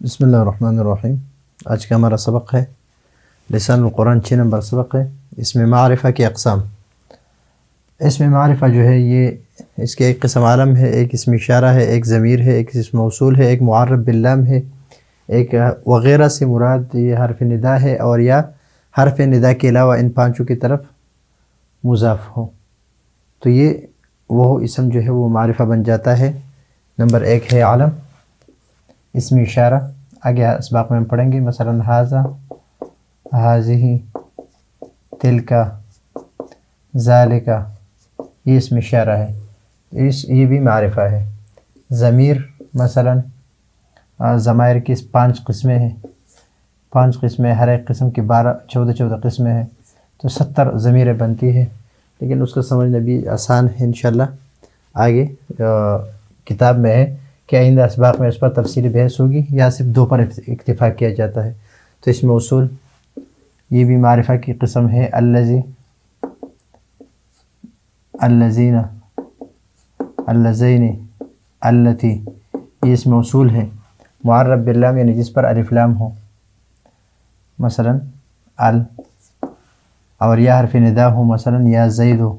بسم اللہ الرحمن الرحیم۔ آج کا ہمارا سبق ہے لسان القرآن 6 نمبر سبق ہے اسم معرفہ کی اقسام۔ اسم معرفہ جو ہے یہ اس کے ایک قسم عالم ہے، ایک اسم اشارہ ہے، ایک ضمیر ہے، ایک اسم موصول ہے، ایک معرف باللام ہے، ایک وغیرہ سے مراد یہ حرف ندا ہے، اور یا حرف ندا کے علاوہ ان پانچوں کی طرف مضاف ہو تو یہ وہ اسم جو ہے وہ معرفہ بن جاتا ہے۔ نمبر 1 ہے عالم، اسم اشارہ، آگے اسباق میں ہم پڑھیں گے، مثلا ھذا، ھذہ، تلک، ذالک، یہ اسم اشارہ ہے، یہ بھی معرفہ ہے۔ ضمیر، مثلا ضمائر کی 5 قسمیں ہیں، 5 قسمیں، ہر ایک قسم کی 14 قسمیں ہیں، تو 70 ضمیریں بنتی ہے، لیکن اس کو سمجھنا بھی آسان ہے انشاءاللہ۔ آگے کتاب میں ہے کہ آئندہ اسباق میں اس پر تفصیلی بحث ہوگی، یا صرف 2 پر اکتفا کیا جاتا ہے۔ تو اس میں اصول یہ بھی معرفہ کی قسم ہے، الذی، الذین، اللذین، اللتی، یہ اس میں اصول ہے۔ معرف باللام یعنی جس پر الف لام ہو، مثلا ال، اور یا حرف ندا ہو، مثلا یا زیدو،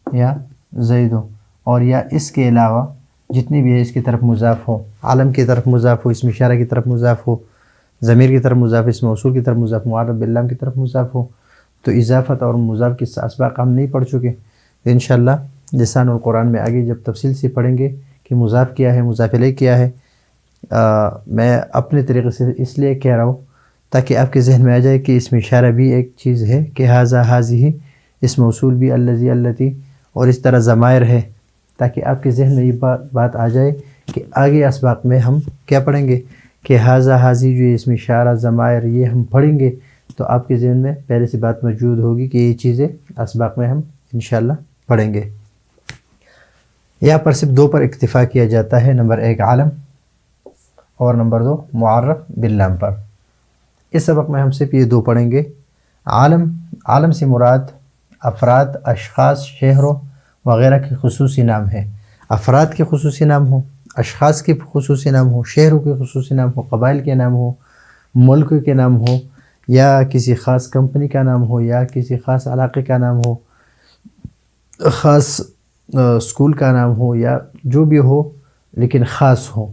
یا زیدو، اور یا اس کے علاوہ جتنی بھی ہے اس کی طرف مضاف ہو، عالم کی طرف مضاف ہو، اسم اشارہ کی طرف مضاف ہو، ضمیر کی طرف مضاف، اسم موصول کی طرف مضاف، معرف باللام کی طرف مضاف ہو، تو اضافت اور مضاف کی اسباق ہم نہیں پڑھ چکے۔ انشاءاللہ لسان القرآن میں آگے جب تفصیل سے پڑھیں گے کہ مضاف کیا ہے، مضاف الیہ کیا ہے، میں اپنے طریقے سے اس لیے کہہ رہا ہوں تاکہ آپ کے ذہن میں آ جائے کہ اسم اشارہ بھی ایک چیز ہے، کہ ھذا، ھذہ، اسم موصول بھی الذی، اللتی، اور اس طرح ضمائر ہے، تاکہ آپ کے ذہن میں یہ بات آ جائے کہ آگے اسباق میں ہم کیا پڑھیں گے، کہ ھذا، ھذہ جو اسم اشارہ، ضمائر، یہ ہم پڑھیں گے تو آپ کے ذہن میں پہلے سے بات موجود ہوگی کہ یہ چیزیں اسباق میں ہم انشاءاللہ پڑھیں گے۔ یہاں پر صرف 2 پر اکتفا کیا جاتا ہے، نمبر 1 عالم اور نمبر 2 معرف باللام پر۔ اس سبق میں ہم صرف یہ 2 پڑھیں گے۔ عالم، عالم سے مراد افراد، اشخاص، شہروں وغیرہ کے خصوصی نام ہے۔ افراد کے خصوصی نام ہو، اشخاص کے خصوصی نام ہو، شہروں کے خصوصی نام ہو، قبائل کے نام ہو، ملک کے نام ہو، یا کسی خاص کمپنی کا نام ہو، یا کسی خاص علاقے کا نام ہو، خاص اسکول کا نام ہو، یا جو بھی ہو لیکن خاص ہو،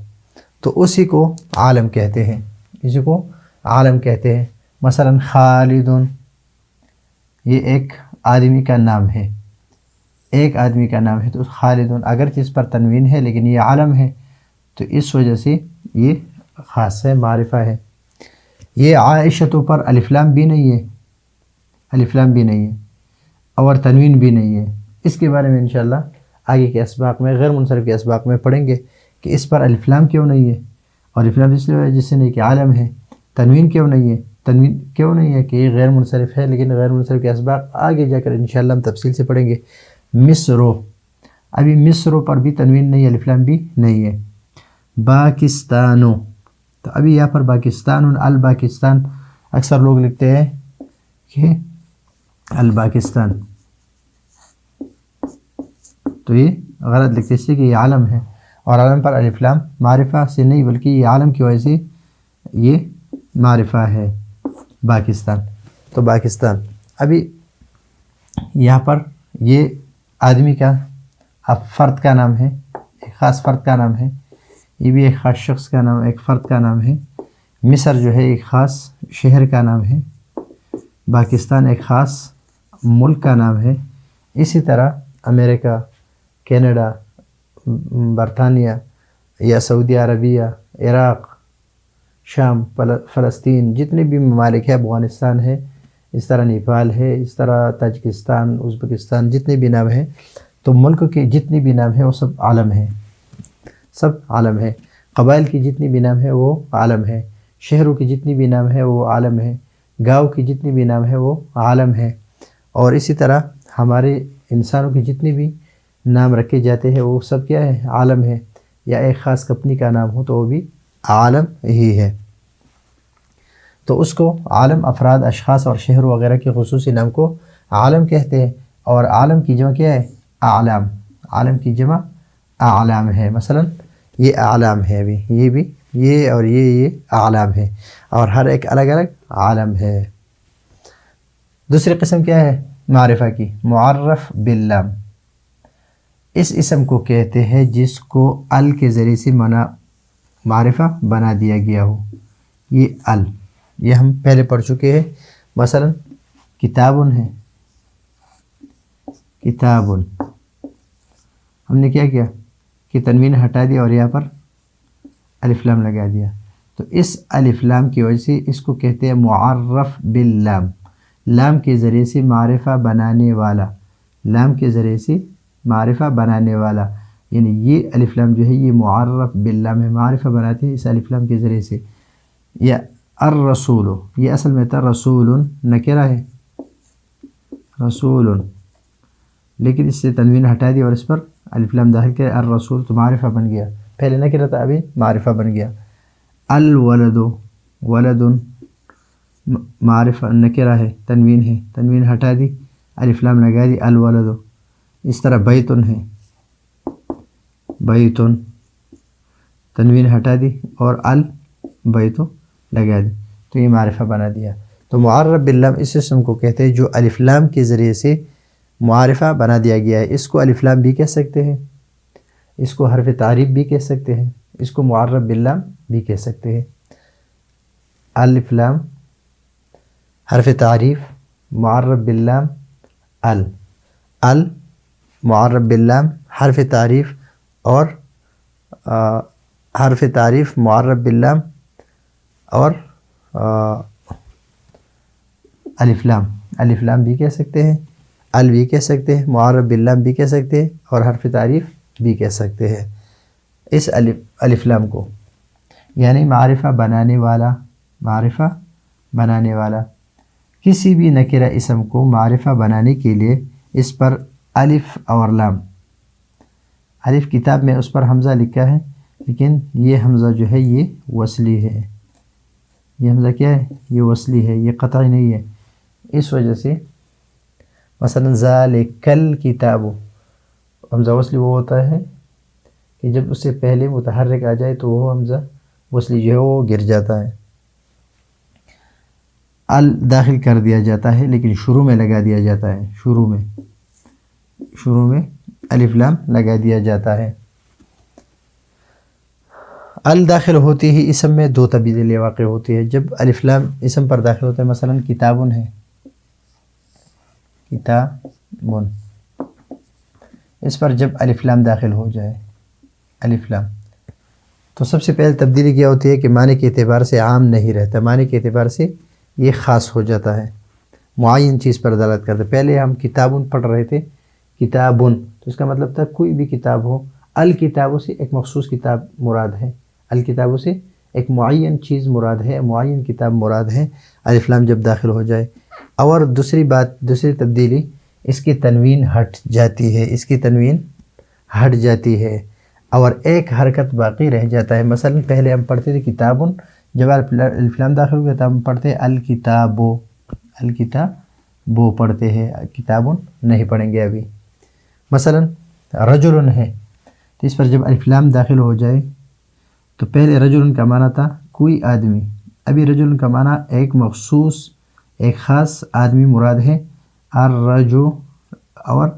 تو اسی کو عالم کہتے ہیں، اسی کو عالم کہتے ہیں۔ مثلا خالد، یہ ایک آدمی کا نام ہے، ایک آدمی کا نام ہے، تو خالد اگرچہ اس پر تنوین ہے لیکن یہ عالم ہے، تو اس وجہ سے یہ خاص ہے، معرفہ ہے۔ یہ عائشۃ پر الف لام بھی نہیں ہے، الف لام بھی نہیں ہے، اور تنوین بھی نہیں ہے۔ اس کے بارے میں انشاءاللہ آگے کے اسباق میں، غیر منصرف کے اسباق میں پڑھیں گے کہ اس پر الف لام کیوں نہیں ہے، اور الف لام اس لیے جس سے نہیں کہ عالم ہے۔ تنوین کیوں نہیں ہے، تنوین کیوں نہیں ہے کہ یہ غیر منصرف ہے، لیکن غیر منصرف کے اسباق آگے جا کر انشاءاللہ ہم تفصیل سے پڑھیں گے۔ مصرو، ابھی مصرو پر بھی تنوین نہیں ہے، الف لام بھی نہیں ہے۔ باکستانو، تو ابھی یہاں پر پاکستان، الپاکستان، اکثر لوگ لکھتے ہیں کہ الپاکستان، تو یہ غلط لکھتے ہیں کہ یہ عالم ہے، اور عالم پر الف لام معرفہ سے نہیں بلکہ یہ عالم کی وجہ سے یہ معرفہ ہے، پاکستان، تو پاکستان۔ ابھی یہاں پر یہ آدمی کا فرد کا نام ہے، ایک خاص فرد کا نام ہے، یہ بھی ایک خاص شخص کا نام، ایک فرد کا نام ہے۔ مصر جو ہے ایک خاص شہر کا نام ہے، پاکستان ایک خاص ملک کا نام ہے۔ اسی طرح امریکہ، کینیڈا، برطانیہ یا سعودی عربیہ، عراق، شام، فلسطین، جتنے بھی ممالک ہیں، افغانستان ہے، اس طرح نیپال ہے، اس طرح تاجکستان، ازبکستان، جتنے بھی نام ہیں، تو ملک کے جتنے بھی نام ہیں وہ سب عالم ہیں، سب عالم ہے۔ قبائل کی جتنی بھی نام ہے وہ عالم ہے، شہروں کی جتنی بھی نام ہے وہ عالم ہے، گاؤں کی جتنی بھی نام ہے وہ عالم ہے، اور اسی طرح ہمارے انسانوں کی جتنی بھی نام رکھے جاتے ہیں وہ سب کیا ہے، عالم ہے، یا ایک خاص کمپنی کا نام ہو تو وہ بھی عالم ہی ہے۔ تو اس کو عالم افراد، اشخاص اور شہر وغیرہ کے خصوصی نام کو عالم کہتے ہیں، اور عالم کی جمع کیا ہے، اعلام، عالم کی جمع اعلام ہے۔ مثلا یہ اعلام ہے، ابھی یہ بھی یہ اور یہ اعلام ہے، اور ہر ایک الگ الگ عالم ہے۔ دوسری قسم کیا ہے معرفہ کی؟ معرف باللام۔ اس اسم کو کہتے ہیں جس کو ال کے ذریعے سے معرفہ بنا دیا گیا ہو۔ یہ ال، یہ ہم پہلے پڑھ چکے ہیں۔ مثلا کتابن ہے، کتابن، ہم نے کیا کیا کہ تنوین ہٹا دیا اور یہاں پر الف لام لگا دیا، تو اس الف لام کی وجہ سے اس کو کہتے ہیں معرف باللام، لام کے ذریعے سے معرفہ بنانے والا، لام کے ذریعے سے معرفہ بنانے والا، یعنی یہ الف لام جو ہے یہ معرف باللام ہے، معرفہ بناتے ہیں اس الف لام کے ذریعے سے۔ یا الرسول، یہ اصل میں تھا رسول نکرہ ہے، رسول، لیکن اس سے تنوین ہٹا دی اور اس پر الف لام داخل کیا، الرسول، تو معرفہ بن گیا، پہلے نکرہ تھا ابھی معرفہ بن گیا۔ الولد، ولد معرفہ نکرہ ہے، تنوین ہے، تنوین ہٹا دی، الف لام لگا دی، الولد۔ اس طرح بیتن ہے، بیتن، تنوین ہٹا دی اور البیت لگا دی، تو یہ معرفہ بنا دیا۔ تو معرف باللام اس اسم کو کہتے ہیں جو الف لام کے ذریعے سے معرفہ بنا دیا گیا ہے۔ اس کو الف لام بھی کہہ سکتے ہیں، اس کو حرف تعریف بھی کہہ سکتے ہیں، اس کو معرف باللام بھی کہہ سکتے ہیں۔ الف لام حرف تعریف، معرف باللام ال معرف باللام حرف تعریف، اور حرف تعریف معرف باللام اور الف لام بھی کہہ سکتے ہیں، ال بھی کہہ سکتے ہیں، معرف باللام بھی کہہ سکتے ہیں، اور حرف تعریف بھی کہہ سکتے ہیں اس الف لام کو، یعنی معرفہ بنانے والا، معرفہ بنانے والا۔ کسی بھی نکرہ اسم کو معرفہ بنانے کے لیے اس پر الف اور لام، الف کتاب میں اس پر حمزہ لکھا ہے، لیکن یہ حمزہ جو ہے یہ وصلی ہے، یہ حمزہ کیا ہے؟ یہ وصلی ہے، یہ قطعی نہیں ہے۔ اس وجہ سے مثلا ذالک الکتاب، حمزہ وصلی وہ ہوتا ہے کہ جب اس سے پہلے متحرک آ جائے تو وہ حمزہ وصلی جو ہے وہ گر جاتا ہے، ال داخل کر دیا جاتا ہے، لیکن شروع میں لگا دیا جاتا ہے، شروع میں الف لام لگا دیا جاتا ہے۔ ال داخل ہوتی ہی اسم میں دو تبدیلی واقع ہوتی ہے۔ جب الف لام اسم پر داخل ہوتا ہے، مثلا کتابن ہے، کتابن، اس پر جب الف لام داخل ہو جائے، الف لام، تو سب سے پہلے تبدیلی کیا ہوتی ہے کہ معنی کے اعتبار سے عام نہیں رہتا، معنی کے اعتبار سے یہ خاص ہو جاتا ہے، معین چیز پر دلالت کرتا ہے۔ پہلے ہم کتابن پڑھ رہے تھے، کتابن، تو اس کا مطلب تھا کوئی بھی کتاب ہو، الکتابوں سے ایک مخصوص کتاب مراد ہے، الکتابوں سے ایک معین چیز مراد ہے، معین کتاب مراد ہے، الف لام جب داخل ہو جائے۔ اور دوسری تبدیلی، اس کی تنوین ہٹ جاتی ہے، اس کی تنوین ہٹ جاتی ہے اور ایک حرکت باقی رہ جاتا ہے۔ مثلا پہلے ہم پڑھتے تھے کتابن، جب الف لام داخل ہو گیا تو ہم پڑھتے ہیں الکتابو، الکتابو پڑھتے ہیں، کتابن نہیں پڑھیں گے ابھی۔ مثلا رجل ہے، تو اس پر جب الف لام داخل ہو جائے تو پہلے رجل کا معنی تھا کوئی آدمی، ابھی رجل کا معنی ایک مخصوص، ایک خاص آدمی مراد ہے، الرجو، اور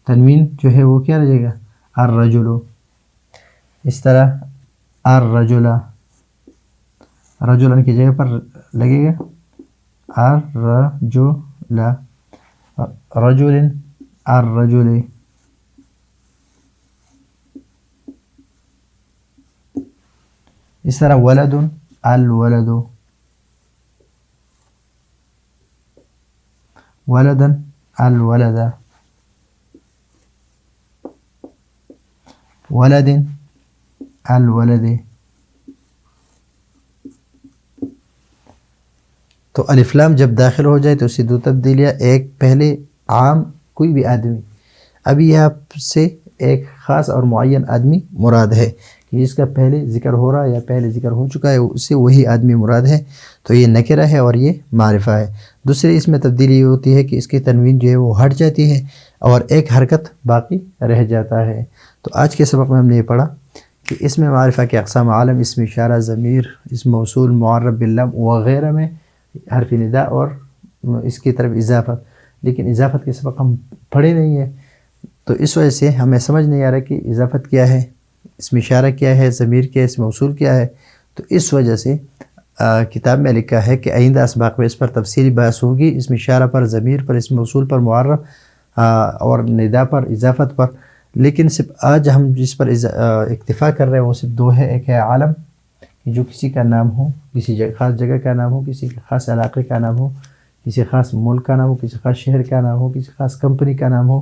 تنوین جو ہے وہ کیا رہے گا؟ الرجلو۔ اس طرح الرجلہ، رجلن کی جگہ پر لگے گا الرجلہ، رجل، الرجل۔ اس طرح ولد، الولد، ولدا، الولد، ولد، الولد۔ تو الف لام جب داخل ہو جائے تو اسی دو تبدیلیاں، ایک پہلے عام کوئی بھی آدمی، ابھی یہاں سے ایک خاص اور معین آدمی مراد ہے کہ جس کا پہلے ذکر ہو رہا ہے یا پہلے ذکر ہو چکا ہے، اس سے وہی آدمی مراد ہے، تو یہ نکرہ ہے اور یہ معرفہ ہے۔ دوسری اس میں تبدیلی یہ ہوتی ہے کہ اس کی تنوین جو ہے وہ ہٹ جاتی ہے اور ایک حرکت باقی رہ جاتا ہے۔ تو آج کے سبق میں ہم نے یہ پڑھا کہ اسم معرفہ کے اقسام عالم، اسم اشارہ، ضمیر، اسم موصول، معرف باللام وغیرہ میں حرف ندا اور اس کی طرف اضافت، لیکن اضافت کے سبق ہم پڑھے نہیں ہیں، تو اس وجہ سے ہمیں سمجھ نہیں آ رہا کہ اضافت کیا ہے، اسم اشارہ کیا ہے، ضمیر کیا ہے، اسم موصول کیا ہے. تو اس وجہ سے کتاب میں لکھا ہے کہ آئندہ اسباق میں اس پر تفصیلی بحث ہوگی، اسم اشارہ پر، ضمیر پر، اسم موصول پر، معرف اور ندا پر، اضافت پر. لیکن صرف آج ہم جس پر اکتفا کر رہے ہیں وہ صرف دو ہے. ایک ہے عالم، جو کسی کا نام ہو، کسی خاص جگہ کا نام ہو، کسی خاص علاقے کا نام ہو، کسی خاص ملک کا نام ہو، کسی خاص شہر کا نام ہو، کسی خاص کمپنی کا نام ہو،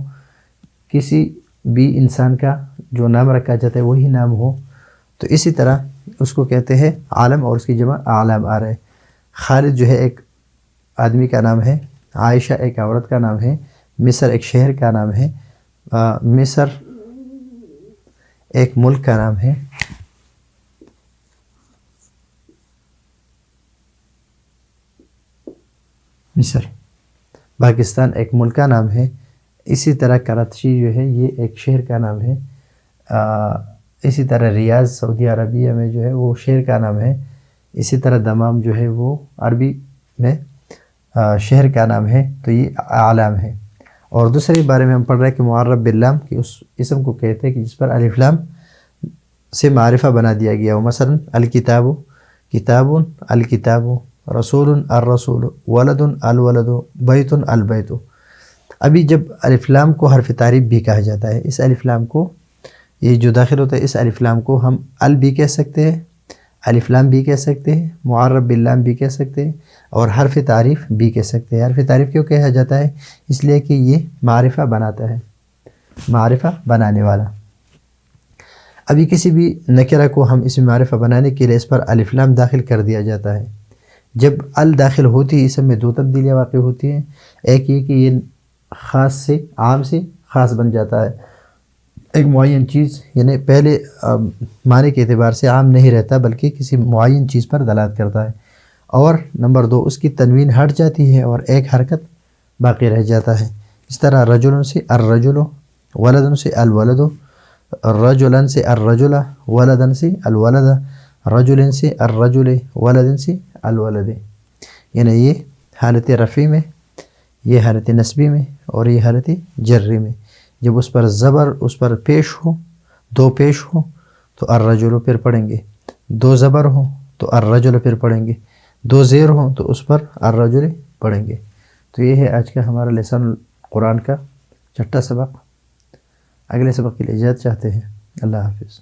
کسی بھی انسان کا جو نام رکھا جاتا ہے وہی نام ہو. تو اسی طرح اس کو کہتے ہیں عالم، اور اس کی جمع اعلام آ رہے. خالد جو ہے ایک آدمی کا نام ہے، عائشہ ایک عورت کا نام ہے، مصر ایک شہر کا نام ہے، مصر ایک ملک کا نام ہے، مصر پاکستان ایک ملک کا نام ہے. اسی طرح کراچی جو ہے یہ ایک شہر کا نام ہے. اسی طرح ریاض سعودی عربیہ میں جو ہے وہ شہر کا نام ہے. اسی طرح دمام جو ہے وہ عربی میں شہر کا نام ہے. تو یہ اعلام ہے. اور دوسرے بارے میں ہم پڑھ رہے ہیں کہ معرف باللام، کہ اس اسم کو کہتے ہیں کہ جس پر الف لام سے معرفہ بنا دیا گیا ہو. مثلا الکتاب، کتاب، الکتاب، رسول، الرسول، ولد، الولد، بیت، البیت. ابھی جب الف لام کو حرف تعریف بھی کہا جاتا ہے، اس الف لام کو، یہ جو داخل ہوتا ہے اس الف لام کو ہم ال بھی کہہ سکتے ہیں، الف لام بھی کہہ سکتے ہیں، معرف باللام بھی کہہ سکتے ہیں، اور حرف تعریف بھی کہہ سکتے ہیں. حرف تعریف کیوں کہا جاتا ہے؟ اس لیے کہ یہ معرفہ بناتا ہے، معرفہ بنانے والا. ابھی کسی بھی نکرہ کو ہم اسم معرفہ بنانے کے لیے اس پر الف لام داخل کر دیا جاتا ہے. جب ال داخل ہوتی ہے اسم میں دو تبدیلیاں واقع ہوتی ہیں. ایک یہ کہ یہ خاص سے عام سے خاص بن جاتا ہے، ایک معین چیز یعنی پہلے معنی کے اعتبار سے عام نہیں رہتا بلکہ کسی معین چیز پر دلالت کرتا ہے. اور نمبر دو، اس کی تنوین ہٹ جاتی ہے اور ایک حرکت باقی رہ جاتا ہے. اس طرح رجل سے الرجل، ولد سے الولد، رجلا سے الرجل، ولدا سے الولد، رجل سے الرجل، ولد سے الولد. یعنی یہ حالت رفع میں، یہ حالت نصبی میں، اور یہ حالت جری میں. جب اس پر زبر اس پر پیش ہو، دو پیش ہو تو الرجل پھر پڑھیں گے، دو زبر ہو تو الرجل پھر پڑھیں گے، دو زیر ہوں تو اس پر الرجل پڑھیں گے. تو یہ ہے آج کا ہمارا لسان قرآن کا چھٹا سبق. اگلے سبق کے لیے اجازت چاہتے ہیں. اللہ حافظ.